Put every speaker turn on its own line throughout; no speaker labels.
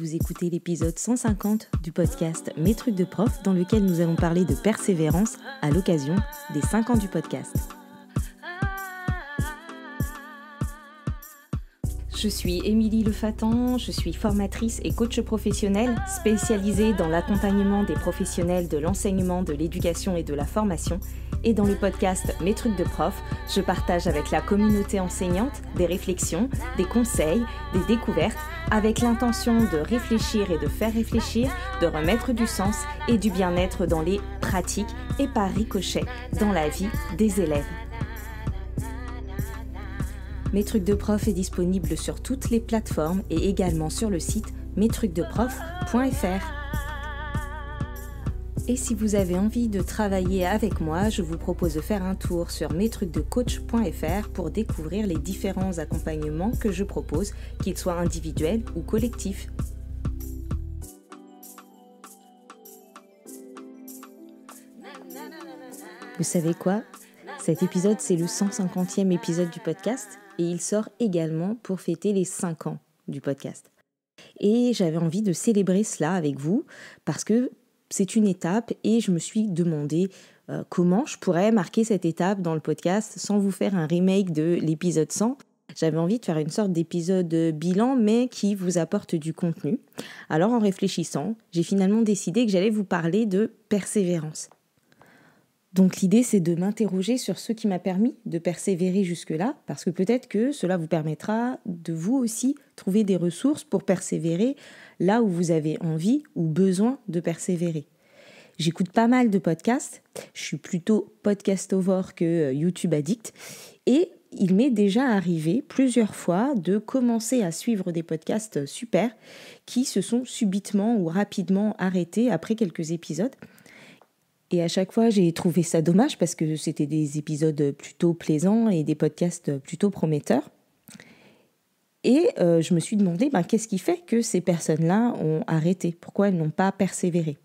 vous écoutez l'épisode 150 du podcast Mes trucs de prof, dans lequel nous allons parler de persévérance à l'occasion des 5 ans du podcast. Je suis Émilie Lefatan, je suis formatrice et coach professionnelle spécialisée dans l'accompagnement des professionnels de l'enseignement, de l'éducation et de la formation. Et dans le podcast Mes trucs de prof, je partage avec la communauté enseignante des réflexions, des conseils, des découvertes, avec l'intention de réfléchir et de faire réfléchir, de remettre du sens et du bien-être dans les pratiques et par ricochet dans la vie des élèves. Mes trucs de prof est disponible sur toutes les plateformes et également sur le site mestrucsdeprof.fr. Et si vous avez envie de travailler avec moi, je vous propose de faire un tour sur mestrucsdecoach.fr pour découvrir les différents accompagnements que je propose, qu'ils soient individuels ou collectifs. Vous savez quoi ? Cet épisode, c'est le 150e épisode du podcast et il sort également pour fêter les 5 ans du podcast. Et j'avais envie de célébrer cela avec vous parce que c'est une étape et je me suis demandé comment je pourrais marquer cette étape dans le podcast sans vous faire un remake de l'épisode 100. J'avais envie de faire une sorte d'épisode bilan mais qui vous apporte du contenu. Alors en réfléchissant, j'ai finalement décidé que j'allais vous parler de persévérance. Donc l'idée, c'est de m'interroger sur ce qui m'a permis de persévérer jusque-là, parce que peut-être que cela vous permettra de vous aussi trouver des ressources pour persévérer là où vous avez envie ou besoin de persévérer. J'écoute pas mal de podcasts, je suis plutôt podcastovore que YouTube addict, et il m'est déjà arrivé plusieurs fois de commencer à suivre des podcasts super qui se sont subitement ou rapidement arrêtés après quelques épisodes. Et à chaque fois, j'ai trouvé ça dommage parce que c'était des épisodes plutôt plaisants et des podcasts plutôt prometteurs. Et je me suis demandé, qu'est-ce qui fait que ces personnes-là ont arrêté ? Pourquoi elles n'ont pas persévéré ?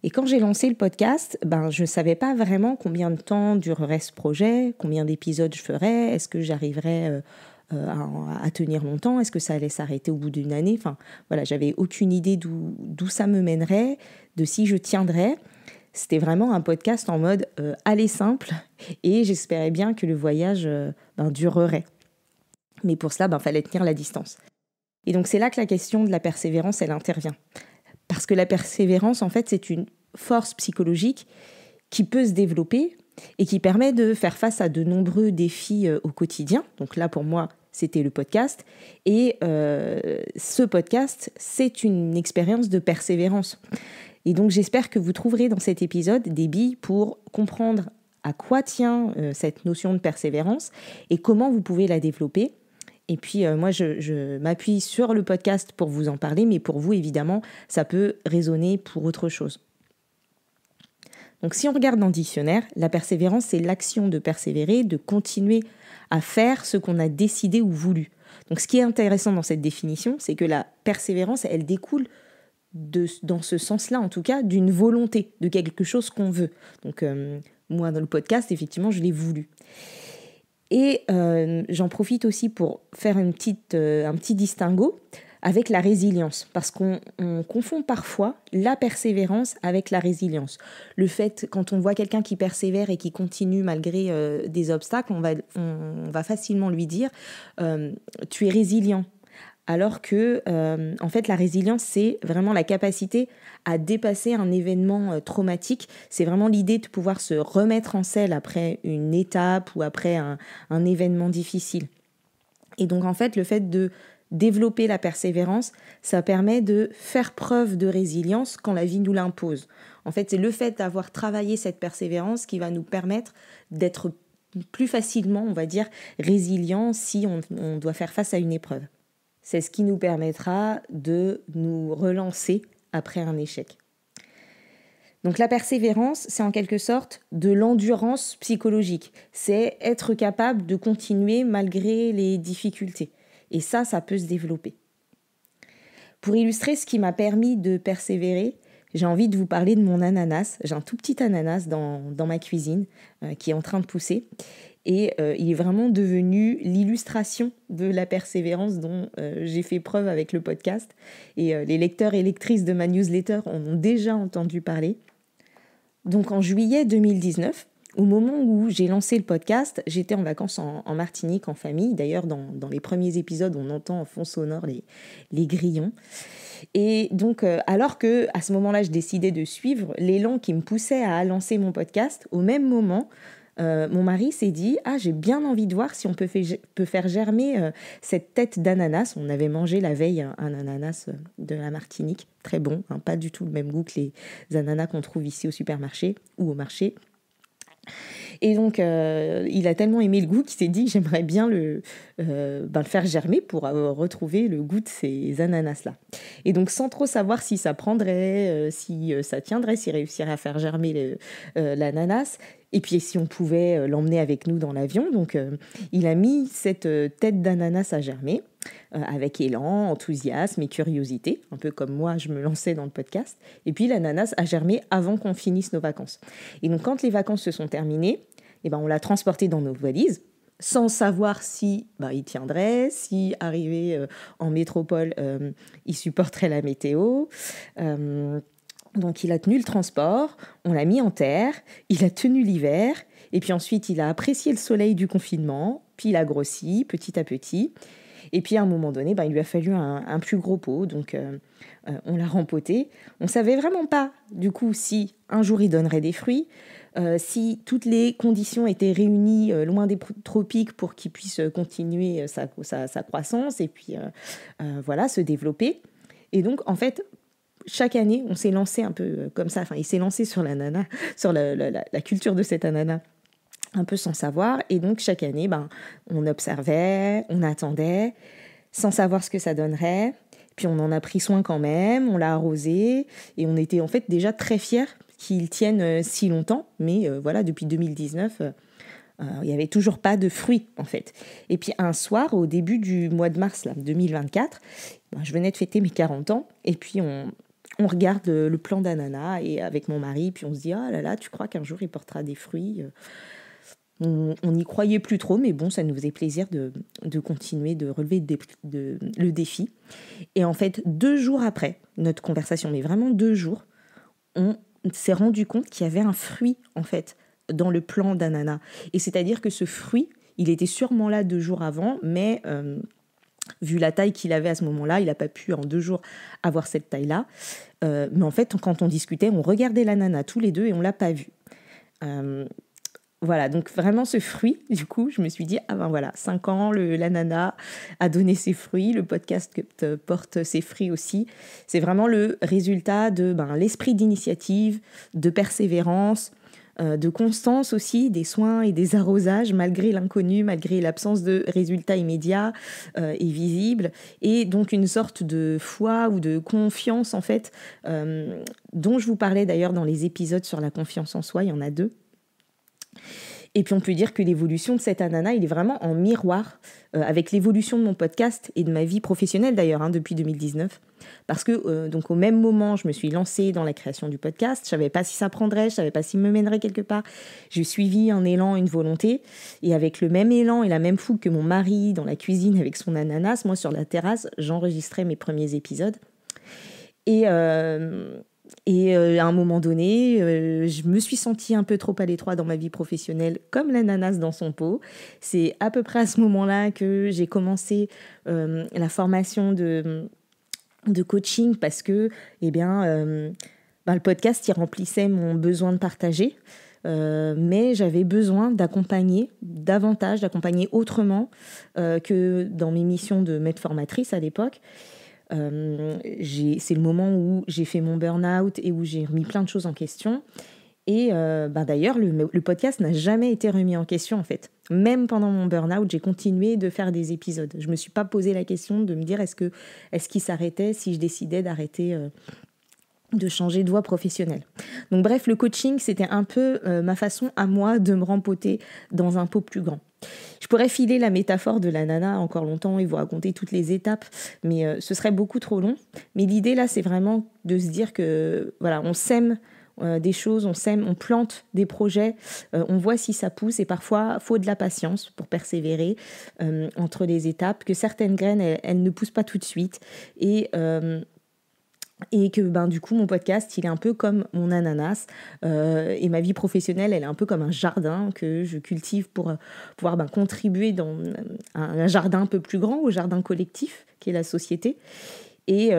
Et quand j'ai lancé le podcast, je ne savais pas vraiment combien de temps durerait ce projet, combien d'épisodes je ferais, est-ce que j'arriverais à tenir longtemps, est-ce que ça allait s'arrêter au bout d'une année ? Enfin, voilà, j'avais aucune idée d'où ça me mènerait, de si je tiendrais. C'était vraiment un podcast en mode aller simple et j'espérais bien que le voyage durerait. Mais pour cela, fallait tenir la distance. Et donc c'est là que la question de la persévérance, elle intervient. Parce que la persévérance, en fait, c'est une force psychologique qui peut se développer et qui permet de faire face à de nombreux défis au quotidien. Donc là, pour moi, c'était le podcast. Et ce podcast, c'est une expérience de persévérance. Et donc j'espère que vous trouverez dans cet épisode des billes pour comprendre à quoi tient cette notion de persévérance et comment vous pouvez la développer. Et puis moi je m'appuie sur le podcast pour vous en parler, mais pour vous évidemment ça peut résonner pour autre chose. Donc si on regarde dans le dictionnaire, la persévérance c'est l'action de persévérer, de continuer à faire ce qu'on a décidé ou voulu. Donc ce qui est intéressant dans cette définition, c'est que la persévérance elle découle dans ce sens-là, en tout cas, d'une volonté, de quelque chose qu'on veut. Donc, moi, dans le podcast, effectivement, je l'ai voulu. Et j'en profite aussi pour faire un petit distinguo avec la résilience, parce qu'on confond parfois la persévérance avec la résilience. Le fait, quand on voit quelqu'un qui persévère et qui continue malgré des obstacles, on va facilement lui dire « tu es résilient ». Alors que, en fait, la résilience, c'est vraiment la capacité à dépasser un événement traumatique. C'est vraiment l'idée de pouvoir se remettre en selle après une étape ou après un événement difficile. Et donc, en fait, le fait de développer la persévérance, ça permet de faire preuve de résilience quand la vie nous l'impose. En fait, c'est le fait d'avoir travaillé cette persévérance qui va nous permettre d'être plus facilement, on va dire, résilient si on doit faire face à une épreuve. C'est ce qui nous permettra de nous relancer après un échec. Donc la persévérance, c'est en quelque sorte de l'endurance psychologique. C'est être capable de continuer malgré les difficultés. Et ça peut se développer. Pour illustrer ce qui m'a permis de persévérer, j'ai envie de vous parler de mon ananas. J'ai un tout petit ananas dans ma cuisine qui est en train de pousser. Et il est vraiment devenu l'illustration de la persévérance dont j'ai fait preuve avec le podcast. Et les lecteurs et lectrices de ma newsletter en ont déjà entendu parler. Donc en juillet 2019, au moment où j'ai lancé le podcast, j'étais en vacances en Martinique, en famille. D'ailleurs, dans les premiers épisodes, on entend en fond sonore les grillons. Et donc, alors que à ce moment-là, je décidais de suivre l'élan qui me poussait à lancer mon podcast, au même moment, mon mari s'est dit « Ah, j'ai bien envie de voir si on peut faire germer cette tête d'ananas. » On avait mangé la veille un ananas de la Martinique, très bon, hein, pas du tout le même goût que les ananas qu'on trouve ici au supermarché ou au marché. Et donc, il a tellement aimé le goût qu'il s'est dit que j'aimerais bien le faire germer pour retrouver le goût de ces ananas-là. Et donc, sans trop savoir si ça prendrait, si ça tiendrait, s'il réussirait à faire germer l'ananas, et puis si on pouvait l'emmener avec nous dans l'avion. Donc, il a mis cette tête d'ananas à germer avec élan, enthousiasme et curiosité, un peu comme moi, je me lançais dans le podcast. Et puis, l'ananas a germé avant qu'on finisse nos vacances. Et donc, quand les vacances se sont terminées, on l'a transporté dans nos valises, sans savoir si il tiendrait, si arrivé en métropole, il supporterait la météo. Donc, il a tenu le transport, on l'a mis en terre, il a tenu l'hiver, et puis ensuite, il a apprécié le soleil du confinement, puis il a grossi petit à petit. Et puis, à un moment donné, il lui a fallu un plus gros pot, donc on l'a rempoté. On ne savait vraiment pas, du coup, si un jour il donnerait des fruits, si toutes les conditions étaient réunies loin des tropiques pour qu'il puisse continuer sa croissance et puis se développer. Et donc, en fait, chaque année, on s'est lancé un peu comme ça. Enfin, il s'est lancé sur l'ananas, sur la culture de cet ananas, un peu sans savoir. Et donc, chaque année, on observait, on attendait, sans savoir ce que ça donnerait. Puis, on en a pris soin quand même, on l'a arrosé. Et on était en fait déjà très fiers qu'il tienne si longtemps. Mais depuis 2019, il n'y avait toujours pas de fruits, en fait. Et puis, un soir, au début du mois de mars 2024, je venais de fêter mes 40 ans. Et puis, on regarde le plant d'ananas et avec mon mari, puis on se dit « Ah là là, tu crois qu'un jour il portera des fruits ?» On n'y croyait plus trop, mais bon, ça nous faisait plaisir de continuer, de relever le défi. Et en fait, 2 jours après notre conversation, mais vraiment 2 jours, on s'est rendu compte qu'il y avait un fruit, en fait, dans le plant d'ananas. Et c'est-à-dire que ce fruit, il était sûrement là 2 jours avant, mais vu la taille qu'il avait à ce moment-là, il n'a pas pu en 2 jours avoir cette taille-là. Mais en fait, quand on discutait, on regardait l'ananas tous les deux et on ne l'a pas vu. Voilà, donc vraiment ce fruit, du coup, je me suis dit, 5 ans, l'ananas a donné ses fruits, le podcast porte ses fruits aussi. C'est vraiment le résultat de l'esprit d'initiative, de persévérance, de constance aussi, des soins et des arrosages, malgré l'inconnu, malgré l'absence de résultats immédiats et visibles, et donc une sorte de foi ou de confiance, en fait, dont je vous parlais d'ailleurs dans les épisodes sur la confiance en soi, il y en a 2. Et puis on peut dire que l'évolution de cet ananas, il est vraiment en miroir avec l'évolution de mon podcast et de ma vie professionnelle d'ailleurs depuis 2019. Parce que donc au même moment, je me suis lancée dans la création du podcast. Je ne savais pas si ça prendrait, je ne savais pas s'il me mènerait quelque part. J'ai suivi un élan, une volonté. Et avec le même élan et la même fougue que mon mari dans la cuisine avec son ananas, moi sur la terrasse, j'enregistrais mes premiers épisodes. Et à un moment donné, je me suis sentie un peu trop à l'étroit dans ma vie professionnelle, comme l'ananas dans son pot. C'est à peu près à ce moment-là que j'ai commencé la formation de coaching parce que le podcast, il remplissait mon besoin de partager. Mais j'avais besoin d'accompagner autrement que dans mes missions de maître formatrice à l'époque. C'est le moment où j'ai fait mon burn-out et où j'ai remis plein de choses en question. Et d'ailleurs, le podcast n'a jamais été remis en question, en fait. Même pendant mon burn-out, j'ai continué de faire des épisodes. Je ne me suis pas posé la question de me dire est-ce qu'il s'arrêtait si je décidais d'arrêter de changer de voie professionnelle. Donc bref, le coaching, c'était un peu ma façon à moi de me rempoter dans un pot plus grand. Je pourrais filer la métaphore de l'ananas encore longtemps et vous raconter toutes les étapes, mais ce serait beaucoup trop long. Mais l'idée là, c'est vraiment de se dire que on sème des choses, on sème, on plante des projets, on voit si ça pousse et parfois, il faut de la patience pour persévérer entre les étapes, que certaines graines, elles ne poussent pas tout de suite et que du coup mon podcast il est un peu comme mon ananas et ma vie professionnelle elle est un peu comme un jardin que je cultive pour pouvoir contribuer dans un jardin un peu plus grand, au jardin collectif qui est la société et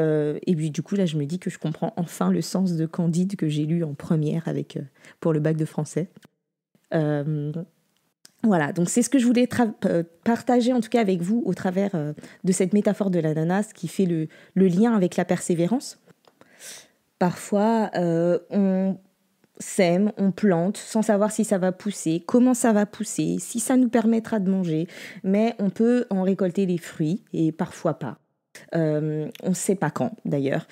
puis du coup là je me dis que je comprends enfin le sens de Candide que j'ai lu en première pour le bac de français. Voilà, donc c'est ce que je voulais partager en tout cas avec vous au travers de cette métaphore de l'ananas qui fait le lien avec la persévérance. Parfois, on sème, on plante sans savoir si ça va pousser, comment ça va pousser, si ça nous permettra de manger, mais on peut en récolter les fruits et parfois pas. On ne sait pas quand d'ailleurs,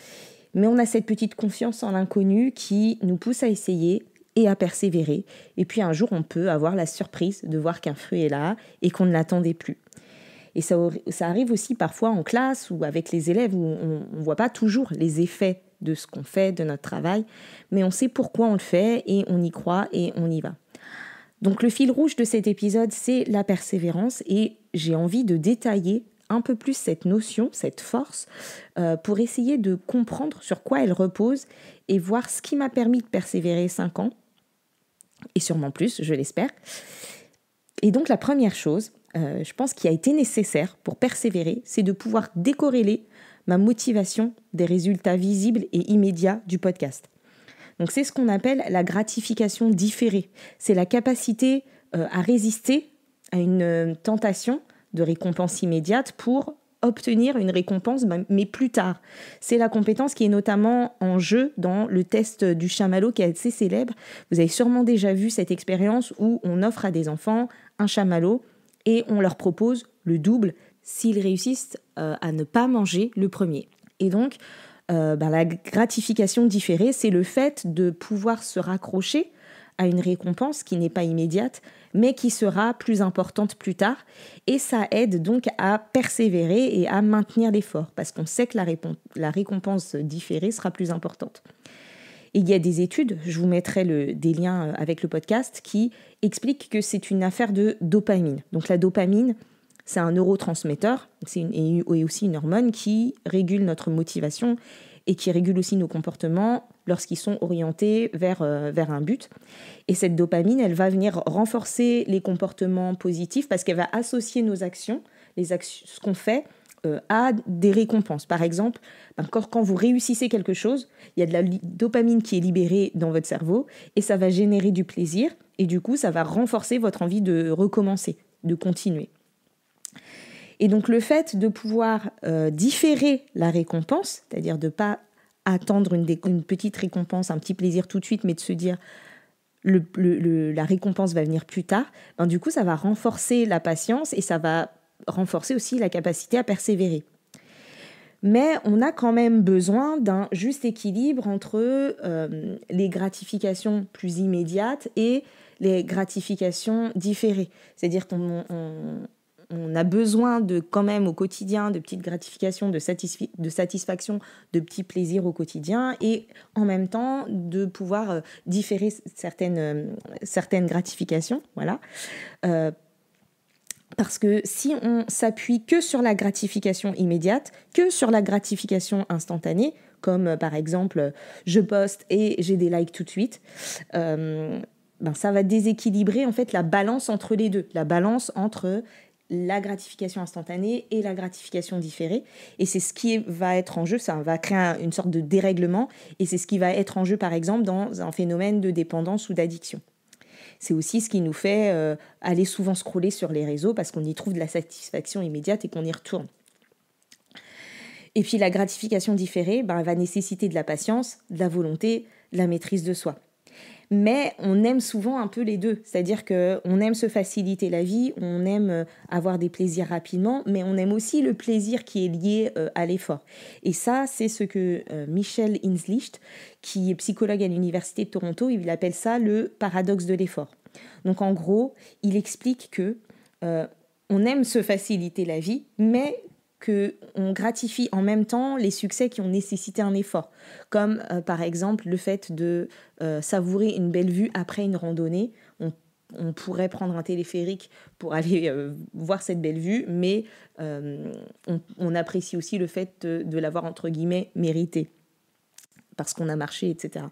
mais on a cette petite confiance en l'inconnu qui nous pousse à essayer et à persévérer. Et puis un jour, on peut avoir la surprise de voir qu'un fruit est là et qu'on ne l'attendait plus. Et ça arrive aussi parfois en classe ou avec les élèves où on ne voit pas toujours les effets de ce qu'on fait, de notre travail, mais on sait pourquoi on le fait et on y croit et on y va. Donc le fil rouge de cet épisode, c'est la persévérance et j'ai envie de détailler un peu plus cette notion, cette force, pour essayer de comprendre sur quoi elle repose et voir ce qui m'a permis de persévérer 5 ans, et sûrement plus, je l'espère. Et donc la première chose, je pense qui a été nécessaire pour persévérer, c'est de pouvoir décorréler ma motivation des résultats visibles et immédiats du podcast. Donc c'est ce qu'on appelle la gratification différée. C'est la capacité à résister à une tentation de récompense immédiate pour obtenir une récompense, mais plus tard. C'est la compétence qui est notamment en jeu dans le test du chamallow qui est assez célèbre. Vous avez sûrement déjà vu cette expérience où on offre à des enfants un chamallow et on leur propose le double s'ils réussissent à ne pas manger le premier. Et donc, la gratification différée, c'est le fait de pouvoir se raccrocher à une récompense qui n'est pas immédiate, mais qui sera plus importante plus tard. Et ça aide donc à persévérer et à maintenir l'effort, parce qu'on sait que la récompense différée sera plus importante. Et il y a des études, je vous mettrai des liens avec le podcast, qui expliquent que c'est une affaire de dopamine. Donc la dopamine, c'est un neurotransmetteur, et aussi une hormone qui régule notre motivation et qui régule aussi nos comportements lorsqu'ils sont orientés vers un but. Et cette dopamine, elle va venir renforcer les comportements positifs parce qu'elle va associer nos actions, ce qu'on fait, à des récompenses. Par exemple, quand vous réussissez quelque chose, il y a de la dopamine qui est libérée dans votre cerveau et ça va générer du plaisir et du coup, ça va renforcer votre envie de recommencer, de continuer. Et donc le fait de pouvoir différer la récompense, c'est-à-dire de ne pas attendre une petite récompense, un petit plaisir tout de suite, mais de se dire la récompense va venir plus tard, du coup ça va renforcer la patience et ça va renforcer aussi la capacité à persévérer. Mais on a quand même besoin d'un juste équilibre entre les gratifications plus immédiates et les gratifications différées. C'est-à-dire qu'on a besoin quand même au quotidien de petites gratifications, de satisfaction, de petits plaisirs au quotidien et en même temps de pouvoir différer certaines gratifications. Voilà. Parce que si on s'appuie que sur la gratification immédiate, que sur la gratification instantanée, comme par exemple je poste et j'ai des likes tout de suite, ça va déséquilibrer en fait la balance entre les deux, la balance entre la gratification instantanée et la gratification différée. Et c'est ce qui va être en jeu, ça va créer une sorte de dérèglement, et c'est ce qui va être en jeu par exemple dans un phénomène de dépendance ou d'addiction. C'est aussi ce qui nous fait aller souvent scroller sur les réseaux parce qu'on y trouve de la satisfaction immédiate et qu'on y retourne. Et puis la gratification différée, elle va nécessiter de la patience, de la volonté, de la maîtrise de soi. Mais on aime souvent un peu les deux, c'est-à-dire qu'on aime se faciliter la vie, on aime avoir des plaisirs rapidement, mais on aime aussi le plaisir qui est lié à l'effort. Et ça, c'est ce que Michel Hinslicht, qui est psychologue à l'Université de Toronto, il appelle ça le paradoxe de l'effort. Donc en gros, il explique que on aime se faciliter la vie, mais qu'on gratifie en même temps les succès qui ont nécessité un effort. Comme par exemple le fait de savourer une belle vue après une randonnée. On pourrait prendre un téléphérique pour aller voir cette belle vue, mais on apprécie aussi le fait de l'avoir, entre guillemets, mérité, parce qu'on a marché, etc.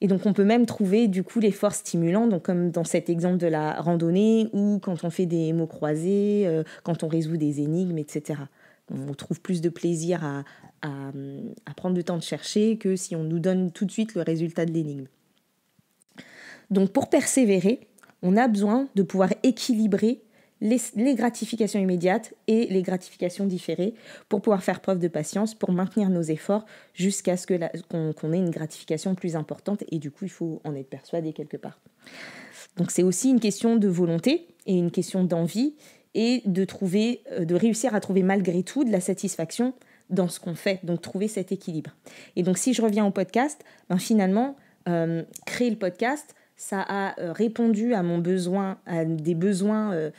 Et donc, on peut même trouver, du coup, l'effort stimulant, donc comme dans cet exemple de la randonnée, ou quand on fait des mots croisés, quand on résout des énigmes, etc. On trouve plus de plaisir à prendre le temps de chercher que si on nous donne tout de suite le résultat de l'énigme. Donc, pour persévérer, on a besoin de pouvoir équilibrer les gratifications immédiates et les gratifications différées pour pouvoir faire preuve de patience, pour maintenir nos efforts jusqu'à ce qu'on ait une gratification plus importante. Et du coup, il faut en être persuadé quelque part. Donc, c'est aussi une question de volonté et une question d'envie et de réussir à trouver malgré tout de la satisfaction dans ce qu'on fait. Donc, trouver cet équilibre. Et donc, si je reviens au podcast, finalement, créer le podcast, ça a répondu à des besoins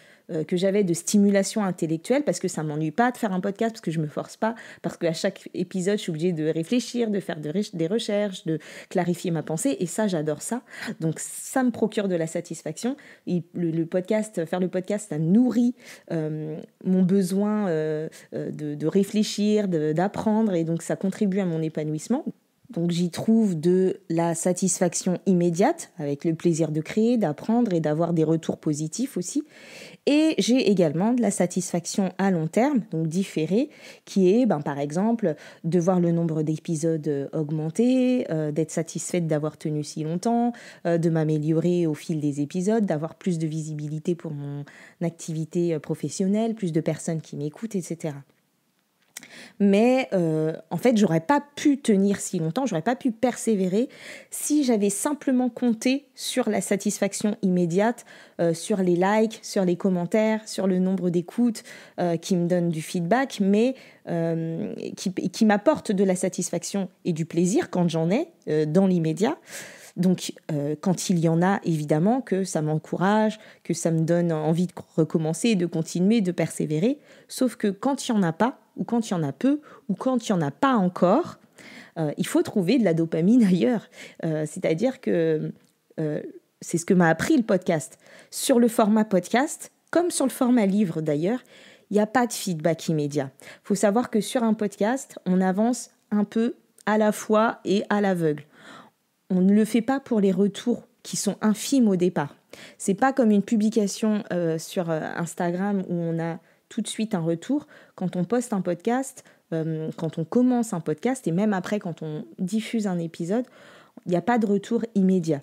que j'avais de stimulation intellectuelle, parce que ça ne m'ennuie pas de faire un podcast, parce que je ne me force pas, parce qu'à chaque épisode, je suis obligée de réfléchir, de faire des recherches, de clarifier ma pensée, et ça, j'adore ça. Donc, ça me procure de la satisfaction. Et faire le podcast, ça nourrit mon besoin de réfléchir, d'apprendre, et donc ça contribue à mon épanouissement. Donc j'y trouve de la satisfaction immédiate, avec le plaisir de créer, d'apprendre et d'avoir des retours positifs aussi. Et j'ai également de la satisfaction à long terme, donc différée, qui est par exemple de voir le nombre d'épisodes augmenter, d'être satisfaite d'avoir tenu si longtemps, de m'améliorer au fil des épisodes, d'avoir plus de visibilité pour mon activité professionnelle, plus de personnes qui m'écoutent, etc. Mais en fait, j'aurais pas pu tenir si longtemps, j'aurais pas pu persévérer si j'avais simplement compté sur la satisfaction immédiate, sur les likes, sur les commentaires, sur le nombre d'écoutes qui me donnent du feedback, mais qui m'apportent de la satisfaction et du plaisir quand j'en ai dans l'immédiat. Donc, quand il y en a, évidemment, que ça m'encourage, que ça me donne envie de recommencer, de continuer, de persévérer. Sauf que quand il n'y en a pas, ou quand il y en a peu, ou quand il n'y en a pas encore, il faut trouver de la dopamine ailleurs. C'est-à-dire que c'est ce que m'a appris le podcast. Sur le format podcast, comme sur le format livre d'ailleurs, il n'y a pas de feedback immédiat. Il faut savoir que sur un podcast, on avance un peu à la fois et à l'aveugle. On ne le fait pas pour les retours qui sont infimes au départ. C'est pas comme une publication sur Instagram où on a tout de suite un retour. Quand on poste un podcast, quand on commence un podcast et même après quand on diffuse un épisode, il n'y a pas de retour immédiat.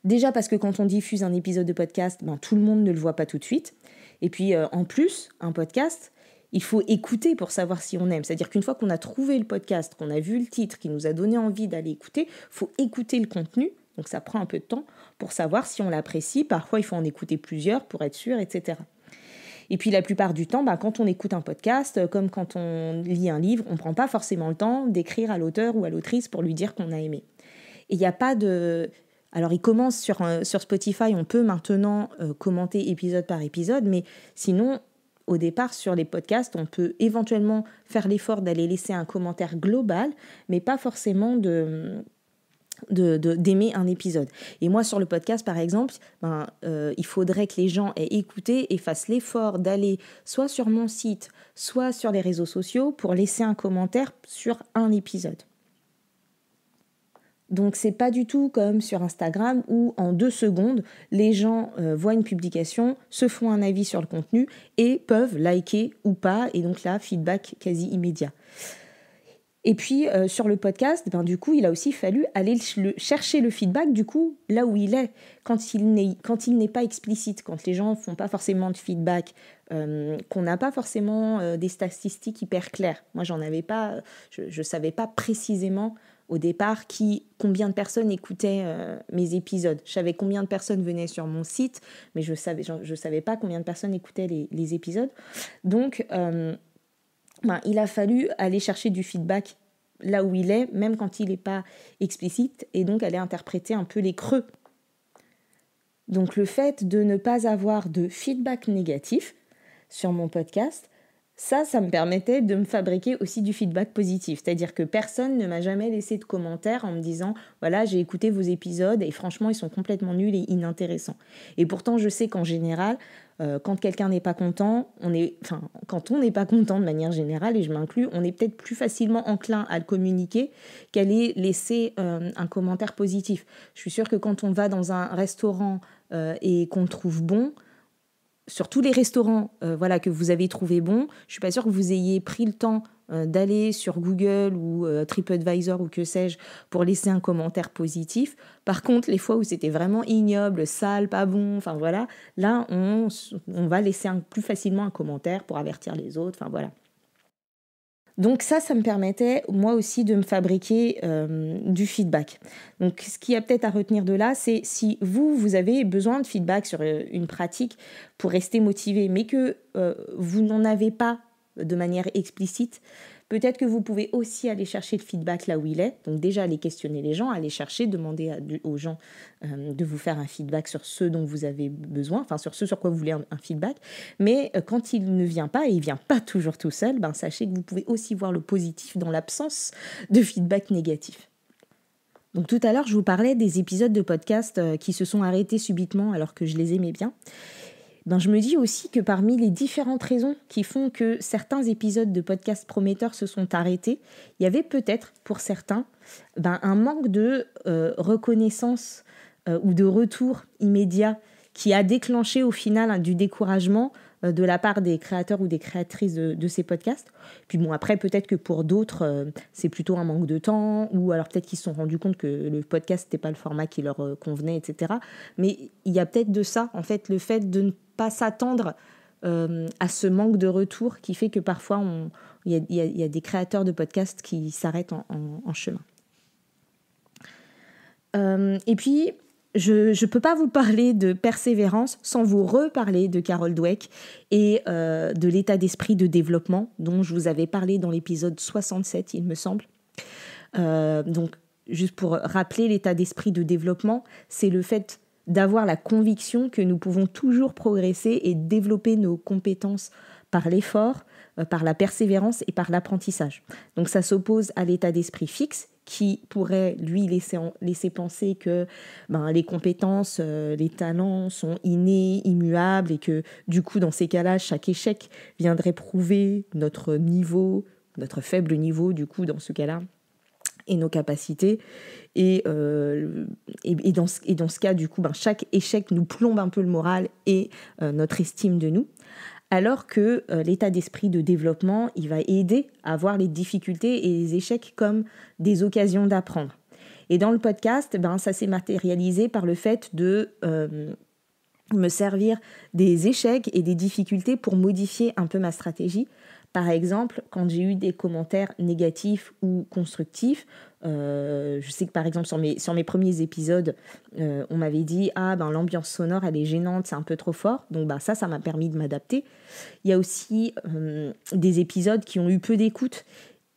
Déjà parce que quand on diffuse un épisode de podcast, tout le monde ne le voit pas tout de suite. Et puis en plus, un podcast, il faut écouter pour savoir si on aime. C'est-à-dire qu'une fois qu'on a trouvé le podcast, qu'on a vu le titre, qui nous a donné envie d'aller écouter, il faut écouter le contenu. Donc ça prend un peu de temps pour savoir si on l'apprécie. Parfois, il faut en écouter plusieurs pour être sûr, etc. Et puis la plupart du temps, quand on écoute un podcast, comme quand on lit un livre, on ne prend pas forcément le temps d'écrire à l'auteur ou à l'autrice pour lui dire qu'on a aimé. Et il n'y a pas de... Alors, il commence sur Spotify, on peut maintenant commenter épisode par épisode, mais sinon... Au départ, sur les podcasts, on peut éventuellement faire l'effort d'aller laisser un commentaire global, mais pas forcément d'aimer un épisode. Et moi, sur le podcast, par exemple, il faudrait que les gens aient écouté et fassent l'effort d'aller soit sur mon site, soit sur les réseaux sociaux pour laisser un commentaire sur un épisode. Donc, c'est pas du tout comme sur Instagram où en 2 secondes, les gens voient une publication, se font un avis sur le contenu et peuvent liker ou pas. Et donc là, feedback quasi immédiat. Et puis, sur le podcast, du coup, il a aussi fallu aller chercher le feedback, du coup, là où il est, quand il n'est pas explicite, quand les gens ne font pas forcément de feedback, qu'on n'a pas forcément des statistiques hyper claires. Moi, j'en avais pas, je savais pas précisément au départ combien de personnes écoutaient mes épisodes. Je savais combien de personnes venaient sur mon site, mais je savais pas combien de personnes écoutaient les épisodes. Donc, il a fallu aller chercher du feedback là où il est, même quand il n'est pas explicite, et donc aller interpréter un peu les creux. Donc le fait de ne pas avoir de feedback négatif sur mon podcast Ça me permettait de me fabriquer aussi du feedback positif. C'est-à-dire que personne ne m'a jamais laissé de commentaire en me disant « Voilà, j'ai écouté vos épisodes et franchement, ils sont complètement nuls et inintéressants. » Et pourtant, je sais qu'en général, quand quelqu'un n'est pas content, quand on n'est pas content de manière générale, et je m'inclus, on est peut-être plus facilement enclin à le communiquer qu'aller laisser un commentaire positif. Je suis sûre que quand on va dans un restaurant et qu'on le trouve bon, sur tous les restaurants que vous avez trouvé bons, je ne suis pas sûre que vous ayez pris le temps d'aller sur Google ou TripAdvisor ou que sais-je pour laisser un commentaire positif. Par contre, les fois où c'était vraiment ignoble, sale, pas bon, là, on va laisser plus facilement un commentaire pour avertir les autres, Donc ça me permettait moi aussi de me fabriquer du feedback. Donc ce qu'il y a peut-être à retenir de là, c'est si vous avez besoin de feedback sur une pratique pour rester motivé, mais que vous n'en avez pas de manière explicite, peut-être que vous pouvez aussi aller chercher le feedback là où il est. Donc déjà aller questionner les gens, aller chercher, demander aux gens de vous faire un feedback sur ce dont vous avez besoin, sur ce sur quoi vous voulez un feedback. Mais quand il ne vient pas, et il ne vient pas toujours tout seul, sachez que vous pouvez aussi voir le positif dans l'absence de feedback négatif. Donc tout à l'heure, je vous parlais des épisodes de podcast qui se sont arrêtés subitement alors que je les aimais bien. Je me dis aussi que parmi les différentes raisons qui font que certains épisodes de podcasts prometteurs se sont arrêtés, il y avait peut-être pour certains un manque de reconnaissance ou de retour immédiat qui a déclenché au final du découragement de la part des créateurs ou des créatrices de ces podcasts. Puis après, peut-être que pour d'autres, c'est plutôt un manque de temps, ou alors peut-être qu'ils se sont rendus compte que le podcast n'était pas le format qui leur convenait, etc. Mais il y a peut-être de ça, en fait, le fait de ne pas s'attendre à ce manque de retour qui fait que parfois, il y a des créateurs de podcasts qui s'arrêtent en chemin. Et puis, je ne peux pas vous parler de persévérance sans vous reparler de Carol Dweck et de l'état d'esprit de développement dont je vous avais parlé dans l'épisode 67, il me semble. Donc, juste pour rappeler, l'état d'esprit de développement, c'est le fait d'avoir la conviction que nous pouvons toujours progresser et développer nos compétences par l'effort, par la persévérance et par l'apprentissage. Donc, ça s'oppose à l'état d'esprit fixe qui pourrait lui laisser penser que les compétences, les talents sont innés, immuables et que du coup dans ces cas-là, chaque échec viendrait prouver notre niveau, notre faible niveau du coup dans ce cas-là et nos capacités et dans ce cas du coup chaque échec nous plombe un peu le moral et notre estime de nous. Alors que l'état d'esprit de développement, il va aider à voir les difficultés et les échecs comme des occasions d'apprendre. Et dans le podcast, ça s'est matérialisé par le fait de me servir des échecs et des difficultés pour modifier un peu ma stratégie. Par exemple, quand j'ai eu des commentaires négatifs ou constructifs, je sais que par exemple sur mes premiers épisodes, on m'avait dit « Ah, l'ambiance sonore, elle est gênante, c'est un peu trop fort. » Donc ça m'a permis de m'adapter. Il y a aussi des épisodes qui ont eu peu d'écoute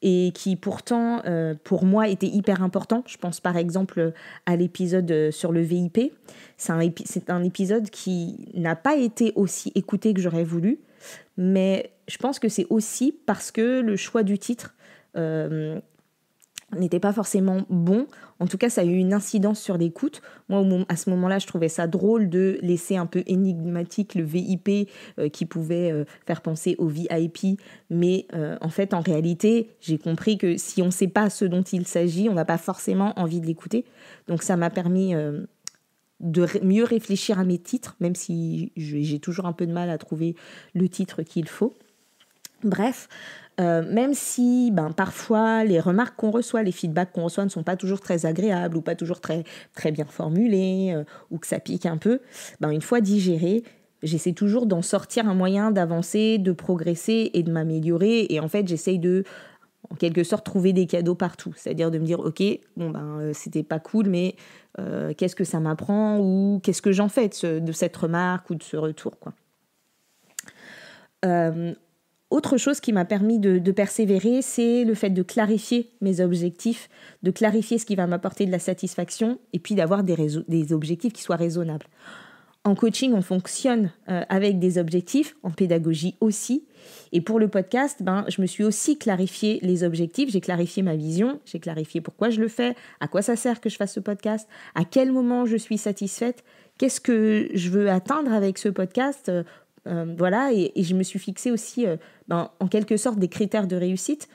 et qui pourtant, pour moi, étaient hyper importants. Je pense par exemple à l'épisode sur le VIP. C'est un épisode qui n'a pas été aussi écouté que j'aurais voulu, mais je pense que c'est aussi parce que le choix du titre n'était pas forcément bon. En tout cas, ça a eu une incidence sur l'écoute. Moi, à ce moment-là, je trouvais ça drôle de laisser un peu énigmatique le VIP qui pouvait faire penser au VIP. Mais en fait, en réalité, j'ai compris que si on ne sait pas ce dont il s'agit, on n'a pas forcément envie de l'écouter. Donc, ça m'a permis de mieux réfléchir à mes titres, même si j'ai toujours un peu de mal à trouver le titre qu'il faut. Bref, même si parfois les remarques qu'on reçoit, les feedbacks qu'on reçoit ne sont pas toujours très agréables ou pas toujours très, très bien formulés ou que ça pique un peu, une fois digéré, j'essaie toujours d'en sortir un moyen d'avancer, de progresser et de m'améliorer. Et en fait, j'essaye de, en quelque sorte, trouver des cadeaux partout. C'est-à-dire de me dire, ok, c'était pas cool, mais qu'est-ce que ça m'apprend ou qu'est-ce que j'en fais de cette remarque ou de ce retour, quoi. Autre chose qui m'a permis de persévérer, c'est le fait de clarifier mes objectifs, de clarifier ce qui va m'apporter de la satisfaction et puis d'avoir des objectifs qui soient raisonnables. En coaching, on fonctionne avec des objectifs, en pédagogie aussi. Et pour le podcast, je me suis aussi clarifié les objectifs, j'ai clarifié ma vision, j'ai clarifié pourquoi je le fais, à quoi ça sert que je fasse ce podcast, à quel moment je suis satisfaite, qu'est-ce que je veux atteindre avec ce podcast. Voilà, et je me suis fixé aussi, en quelque sorte, des critères de réussite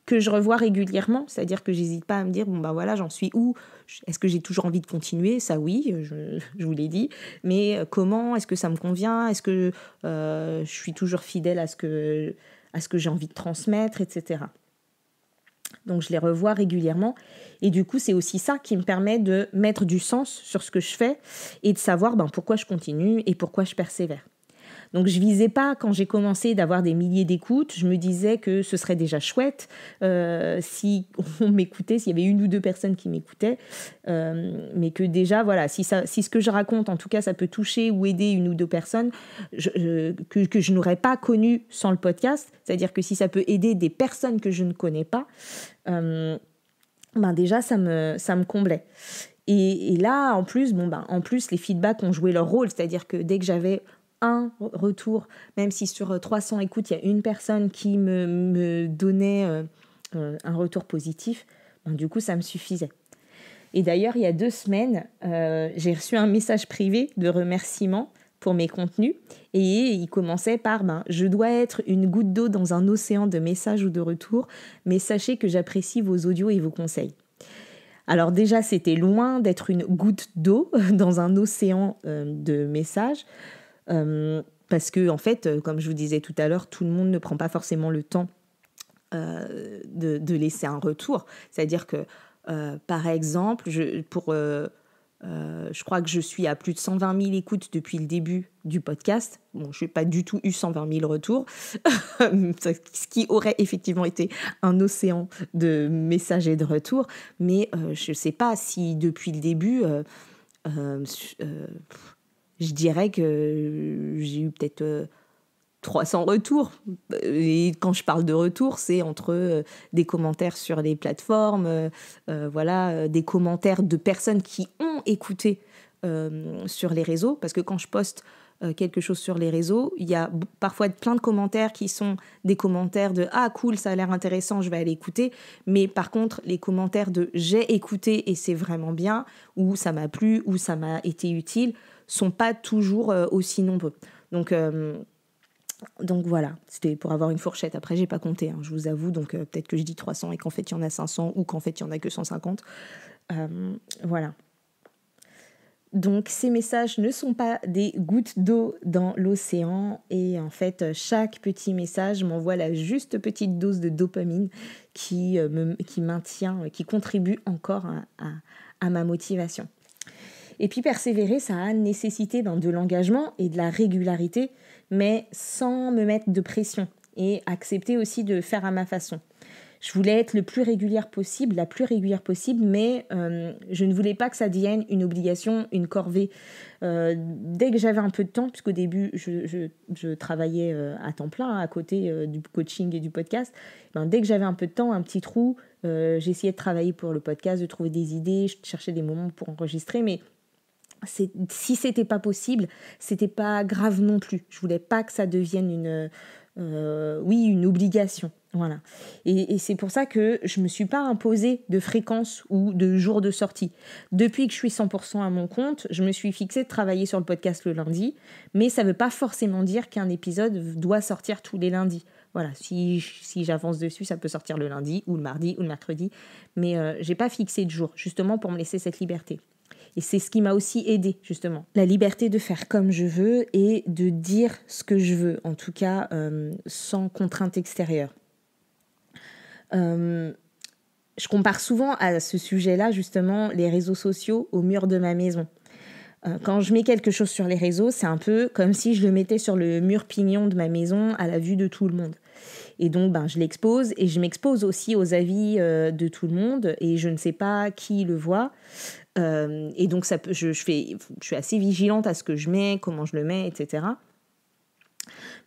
que je revois régulièrement, c'est-à-dire que j'hésite pas à me dire, voilà, j'en suis où ? Est-ce que j'ai toujours envie de continuer ? Ça oui, je vous l'ai dit, mais comment ? Est-ce que ça me convient ? Est-ce que je suis toujours fidèle à ce que j'ai envie de transmettre, etc. Donc je les revois régulièrement, et du coup c'est aussi ça qui me permet de mettre du sens sur ce que je fais, et de savoir pourquoi je continue et pourquoi je persévère. Donc je visais pas, quand j'ai commencé, d'avoir des milliers d'écoutes. Je me disais que ce serait déjà chouette si on m'écoutait, s'il y avait 1 ou 2 personnes qui m'écoutaient, mais que déjà, voilà, si ce que je raconte, en tout cas, ça peut toucher ou aider 1 ou 2 personnes que je n'aurais pas connues sans le podcast, c'est-à-dire que si ça peut aider des personnes que je ne connais pas, déjà ça me comblait. Et là, en plus, les feedbacks ont joué leur rôle, c'est-à-dire que dès que j'avais un retour, même si sur 300 écoutes, il y a 1 personne qui me donnait un retour positif, du coup, ça me suffisait. Et d'ailleurs, il y a 2 semaines, j'ai reçu un message privé de remerciement pour mes contenus, et il commençait par « Je dois être une goutte d'eau dans un océan de messages ou de retours, mais sachez que j'apprécie vos audios et vos conseils. » Alors déjà, c'était loin d'être une goutte d'eau dans un océan de messages, parce que, en fait, comme je vous disais tout à l'heure, tout le monde ne prend pas forcément le temps de laisser un retour. C'est-à-dire que, par exemple, je crois que je suis à plus de 120 000 écoutes depuis le début du podcast. Bon, je n'ai pas du tout eu 120 000 retours, ce qui aurait effectivement été un océan de messages et de retours. Mais je ne sais pas si depuis le début... je dirais que j'ai eu peut-être 300 retours. Et quand je parle de retours, c'est entre des commentaires sur les plateformes, des commentaires de personnes qui ont écouté sur les réseaux. Parce que quand je poste quelque chose sur les réseaux, il y a parfois plein de commentaires qui sont des commentaires de « Ah, cool, ça a l'air intéressant, je vais aller écouter ». Mais par contre, les commentaires de « J'ai écouté et c'est vraiment bien » ou « Ça m'a plu » ou « Ça m'a été utile » sont pas toujours aussi nombreux. Donc voilà, c'était pour avoir une fourchette. Après, j'ai pas compté, je vous avoue. Donc peut-être que je dis 300 et qu'en fait, il y en a 500 ou qu'en fait, il y en a que 150. Voilà. Donc ces messages ne sont pas des gouttes d'eau dans l'océan, et en fait, chaque petit message m'envoie la juste petite dose de dopamine qui maintient, qui contribue encore à ma motivation. Et puis persévérer, ça a nécessité de l'engagement et de la régularité, mais sans me mettre de pression, et accepter aussi de faire à ma façon. Je voulais être la plus régulière possible, mais je ne voulais pas que ça devienne une obligation, une corvée. Dès que j'avais un peu de temps, puisqu'au début, je travaillais à temps plein à côté du coaching et du podcast, dès que j'avais un peu de temps, un petit trou, j'essayais de travailler pour le podcast, de trouver des idées, je cherchais des moments pour enregistrer, mais si c'était pas possible, c'était pas grave non plus. Je voulais pas que ça devienne une obligation. Voilà. Et c'est pour ça que je me suis pas imposée de fréquence ou de jour de sortie. Depuis que je suis 100% à mon compte, je me suis fixée de travailler sur le podcast le lundi, mais ça veut pas forcément dire qu'un épisode doit sortir tous les lundis. Voilà, si j'avance dessus, ça peut sortir le lundi ou le mardi ou le mercredi, mais j'ai pas fixé de jour, justement pour me laisser cette liberté. Et c'est ce qui m'a aussi aidée, justement. La liberté de faire comme je veux et de dire ce que je veux, en tout cas sans contrainte extérieure. Je compare souvent à ce sujet-là, justement, les réseaux sociaux au mur de ma maison. Quand je mets quelque chose sur les réseaux, c'est un peu comme si je le mettais sur le mur pignon de ma maison à la vue de tout le monde. Et donc, je l'expose, et je m'expose aussi aux avis de tout le monde, et je ne sais pas qui le voit. Et donc, je suis assez vigilante à ce que je mets, comment je le mets, etc.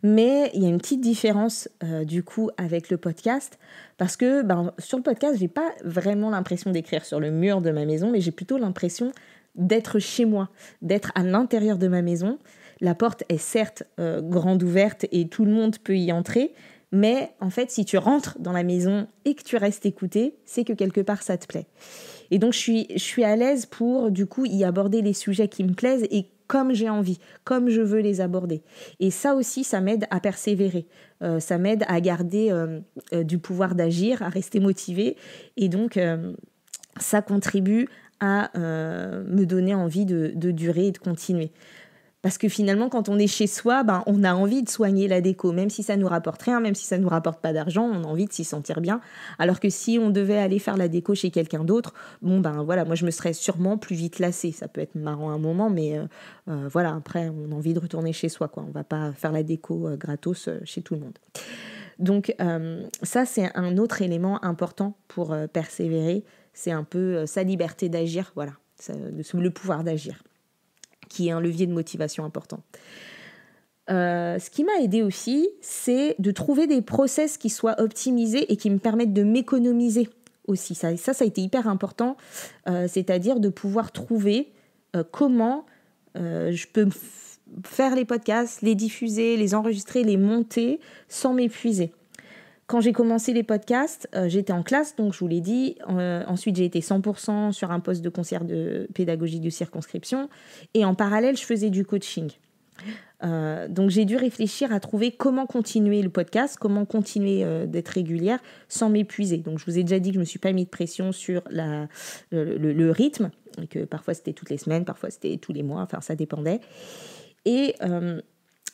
Mais il y a une petite différence du coup avec le podcast, parce que sur le podcast, j'ai pas vraiment l'impression d'écrire sur le mur de ma maison, mais j'ai plutôt l'impression d'être chez moi, d'être à l'intérieur de ma maison. La porte est certes grande ouverte et tout le monde peut y entrer, mais en fait, si tu rentres dans la maison et que tu restes écouter, c'est que quelque part ça te plaît. Et donc, je suis à l'aise pour, du coup, y aborder les sujets qui me plaisent et comme j'ai envie, comme je veux les aborder. Et ça aussi, ça m'aide à persévérer. Ça m'aide à garder du pouvoir d'agir, à rester motivée. Et donc, ça contribue à me donner envie de durer et de continuer. Parce que finalement, quand on est chez soi, on a envie de soigner la déco, même si ça nous rapporte rien, même si ça nous rapporte pas d'argent, on a envie de s'y sentir bien. Alors que si on devait aller faire la déco chez quelqu'un d'autre, voilà, moi je me serais sûrement plus vite lassée. Ça peut être marrant un moment, mais voilà, après on a envie de retourner chez soi, quoi. On va pas faire la déco gratos chez tout le monde. Donc ça, c'est un autre élément important pour persévérer. C'est un peu sa liberté d'agir, voilà, le pouvoir d'agir, qui est un levier de motivation important. Ce qui m'a aidé aussi, c'est de trouver des process qui soient optimisés et qui me permettent de m'économiser aussi. Ça a été hyper important, c'est-à-dire de pouvoir trouver comment je peux faire les podcasts, les diffuser, les enregistrer, les monter sans m'épuiser. Quand j'ai commencé les podcasts, j'étais en classe, donc je vous l'ai dit. Ensuite, j'ai été 100% sur un poste de conseillère de pédagogie de circonscription. Et en parallèle, je faisais du coaching. Donc, j'ai dû réfléchir à trouver comment continuer le podcast, comment continuer d'être régulière sans m'épuiser. Donc, je vous ai déjà dit que je ne me suis pas mis de pression sur le rythme, et que parfois, c'était toutes les semaines, parfois, c'était tous les mois. Enfin, ça dépendait. Et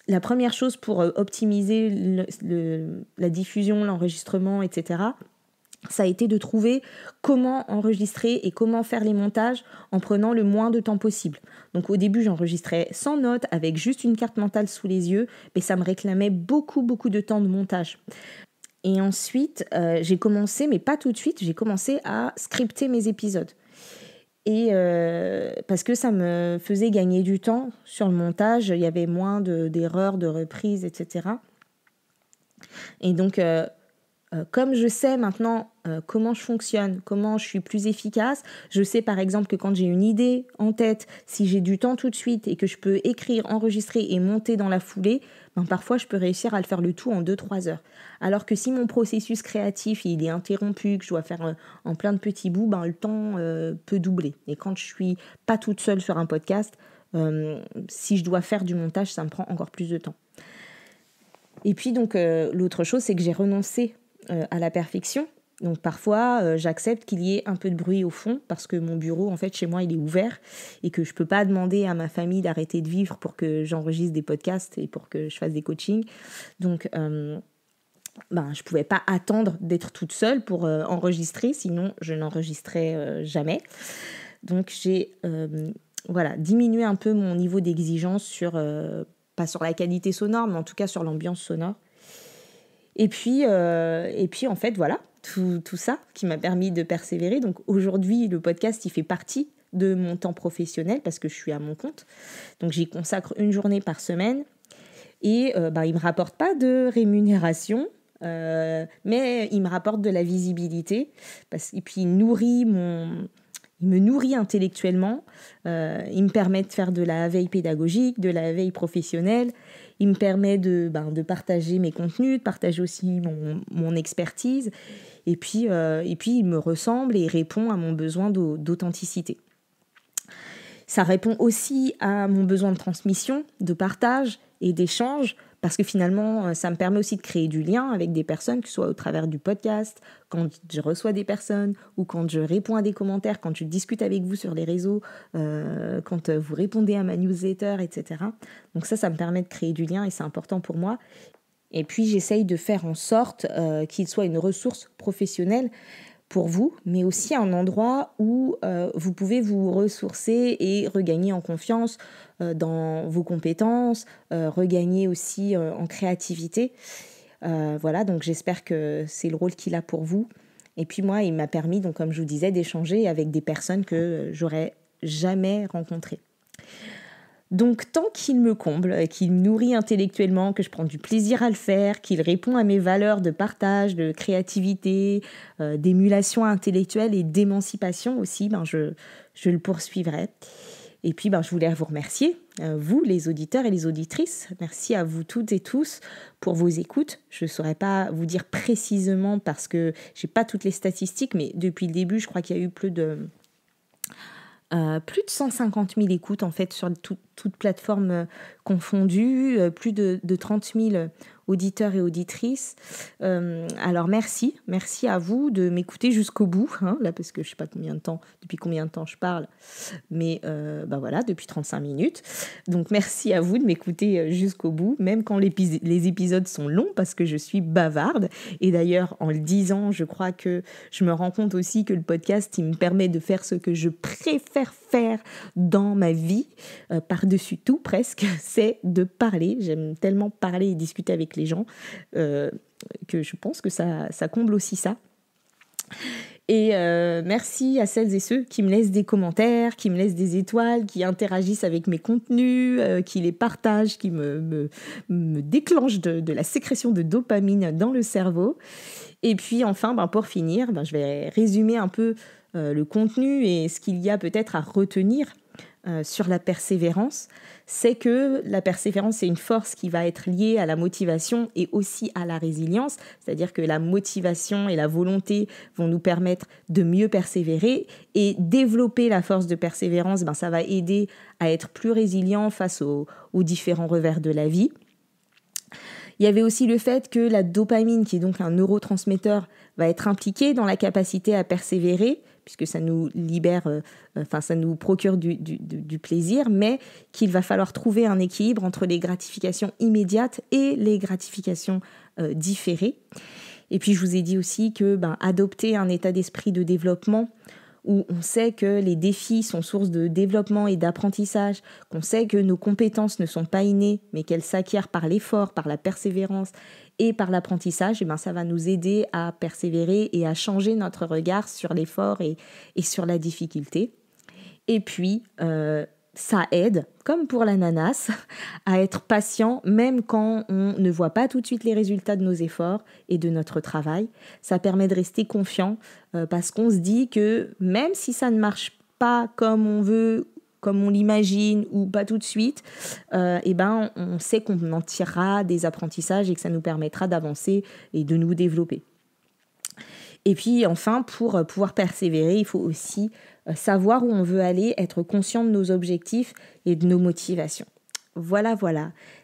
la première chose pour optimiser la diffusion, l'enregistrement, etc., ça a été de trouver comment enregistrer et comment faire les montages en prenant le moins de temps possible. Donc au début, j'enregistrais sans notes, avec juste une carte mentale sous les yeux, mais ça me réclamait beaucoup, beaucoup de temps de montage. Et ensuite, j'ai commencé, mais pas tout de suite, j'ai commencé à scripter mes épisodes. Et parce que ça me faisait gagner du temps sur le montage, il y avait moins d'erreurs, de reprises, etc. Et donc, comme je sais maintenant comment je fonctionne, comment je suis plus efficace, je sais par exemple que quand j'ai une idée en tête, si j'ai du temps tout de suite et que je peux écrire, enregistrer et monter dans la foulée, parfois je peux réussir à le faire le tout en 2-3 heures. Alors que si mon processus créatif il est interrompu, que je dois faire en plein de petits bouts, le temps peut doubler. Et quand je suis pas toute seule sur un podcast, si je dois faire du montage, ça me prend encore plus de temps. Et puis donc l'autre chose, c'est que j'ai renoncé à la perfection. Donc parfois, j'accepte qu'il y ait un peu de bruit au fond parce que mon bureau, en fait, chez moi, il est ouvert et que je peux pas demander à ma famille d'arrêter de vivre pour que j'enregistre des podcasts et pour que je fasse des coachings. Donc, je pouvais pas attendre d'être toute seule pour enregistrer, sinon je n'enregistrais jamais. Donc j'ai diminué un peu mon niveau d'exigence pas sur la qualité sonore, mais en tout cas sur l'ambiance sonore. Et puis en fait, voilà, tout ça qui m'a permis de persévérer. Donc aujourd'hui, le podcast, il fait partie de mon temps professionnel parce que je suis à mon compte. Donc j'y consacre une journée par semaine. Et il ne me rapporte pas de rémunération, mais il me rapporte de la visibilité. Et puis il me nourrit intellectuellement. Il me permet de faire de la veille pédagogique, de la veille professionnelle. Il me permet de partager mes contenus, de partager aussi mon expertise. Et puis, il me ressemble et répond à mon besoin d'authenticité. Ça répond aussi à mon besoin de transmission, de partage et d'échange, parce que finalement, ça me permet aussi de créer du lien avec des personnes, que ce soit au travers du podcast, quand je reçois des personnes, ou quand je réponds à des commentaires, quand je discute avec vous sur les réseaux, quand vous répondez à ma newsletter, etc. Donc ça me permet de créer du lien et c'est important pour moi. Et puis, j'essaye de faire en sorte qu'il soit une ressource professionnelle pour vous, mais aussi un endroit où vous pouvez vous ressourcer et regagner en confiance dans vos compétences, regagner aussi en créativité. Donc j'espère que c'est le rôle qu'il a pour vous. Et puis moi, il m'a permis, donc comme je vous disais, d'échanger avec des personnes que j'aurais jamais rencontrées. Donc, tant qu'il me comble, qu'il me nourrit intellectuellement, que je prends du plaisir à le faire, qu'il répond à mes valeurs de partage, de créativité, d'émulation intellectuelle et d'émancipation aussi, je le poursuivrai. Et puis, je voulais vous remercier, vous, les auditeurs et les auditrices. Merci à vous toutes et tous pour vos écoutes. Je ne saurais pas vous dire précisément parce que je n'ai pas toutes les statistiques, mais depuis le début, je crois qu'il y a eu plus de 150 000 écoutes en fait sur toutes plateformes confondues, plus de 30 000 auditeurs et auditrices. Alors merci à vous de m'écouter jusqu'au bout, là parce que je sais pas depuis combien de temps je parle, mais voilà, depuis 35 minutes. Donc merci à vous de m'écouter jusqu'au bout, même quand les épisodes sont longs parce que je suis bavarde. Et d'ailleurs, en le disant, je crois que je me rends compte aussi que le podcast, il me permet de faire ce que je préfère faire dans ma vie, par-dessus tout presque, c'est de parler. J'aime tellement parler et discuter avec les gens que je pense que ça comble aussi ça. Et merci à celles et ceux qui me laissent des commentaires, qui me laissent des étoiles, qui interagissent avec mes contenus, qui les partagent, qui me déclenchent de la sécrétion de dopamine dans le cerveau. Et puis enfin, pour finir, je vais résumer un peu le contenu et ce qu'il y a peut-être à retenir sur la persévérance. C'est que la persévérance, c'est une force qui va être liée à la motivation et aussi à la résilience. C'est-à-dire que la motivation et la volonté vont nous permettre de mieux persévérer et développer la force de persévérance, ça va aider à être plus résilient face aux différents revers de la vie. Il y avait aussi le fait que la dopamine, qui est donc un neurotransmetteur, va être impliquée dans la capacité à persévérer, puisque ça nous libère, ça nous procure du plaisir, mais qu'il va falloir trouver un équilibre entre les gratifications immédiates et les gratifications différées. Et puis je vous ai dit aussi que adopter un état d'esprit de développement où on sait que les défis sont source de développement et d'apprentissage, qu'on sait que nos compétences ne sont pas innées, mais qu'elles s'acquièrent par l'effort, par la persévérance et par l'apprentissage, ça va nous aider à persévérer et à changer notre regard sur l'effort et sur la difficulté. Et puis, ça aide, comme pour l'ananas, à être patient, même quand on ne voit pas tout de suite les résultats de nos efforts et de notre travail. Ça permet de rester confiant parce qu'on se dit que même si ça ne marche pas comme on veut, comme on l'imagine ou pas tout de suite, on sait qu'on en tirera des apprentissages et que ça nous permettra d'avancer et de nous développer. Et puis enfin, pour pouvoir persévérer, il faut aussi savoir où on veut aller, être conscient de nos objectifs et de nos motivations. Voilà.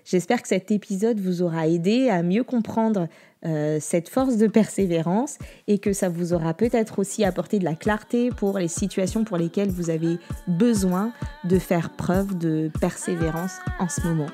J'espère que cet épisode vous aura aidé à mieux comprendre cette force de persévérance et que ça vous aura peut-être aussi apporté de la clarté pour les situations pour lesquelles vous avez besoin de faire preuve de persévérance en ce moment.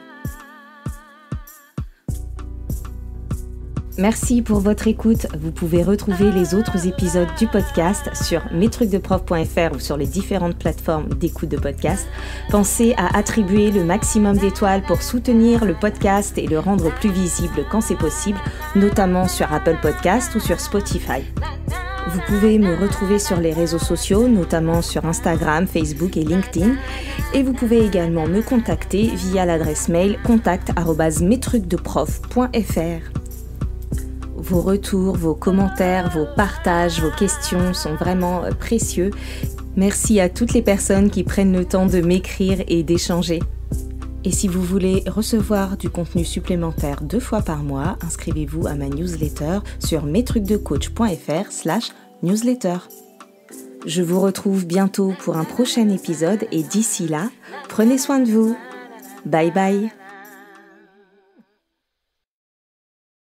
Merci pour votre écoute. Vous pouvez retrouver les autres épisodes du podcast sur mestrucsdeprof.fr ou sur les différentes plateformes d'écoute de podcast. Pensez à attribuer le maximum d'étoiles pour soutenir le podcast et le rendre plus visible quand c'est possible, notamment sur Apple Podcast ou sur Spotify. Vous pouvez me retrouver sur les réseaux sociaux, notamment sur Instagram, Facebook et LinkedIn. Et vous pouvez également me contacter via l'adresse mail contact@mestrucsdeprof.fr. Vos retours, vos commentaires, vos partages, vos questions sont vraiment précieux. Merci à toutes les personnes qui prennent le temps de m'écrire et d'échanger. Et si vous voulez recevoir du contenu supplémentaire 2 fois par mois, inscrivez-vous à ma newsletter sur mestrucsdecoach.fr/newsletter. Je vous retrouve bientôt pour un prochain épisode et d'ici là, prenez soin de vous. Bye bye.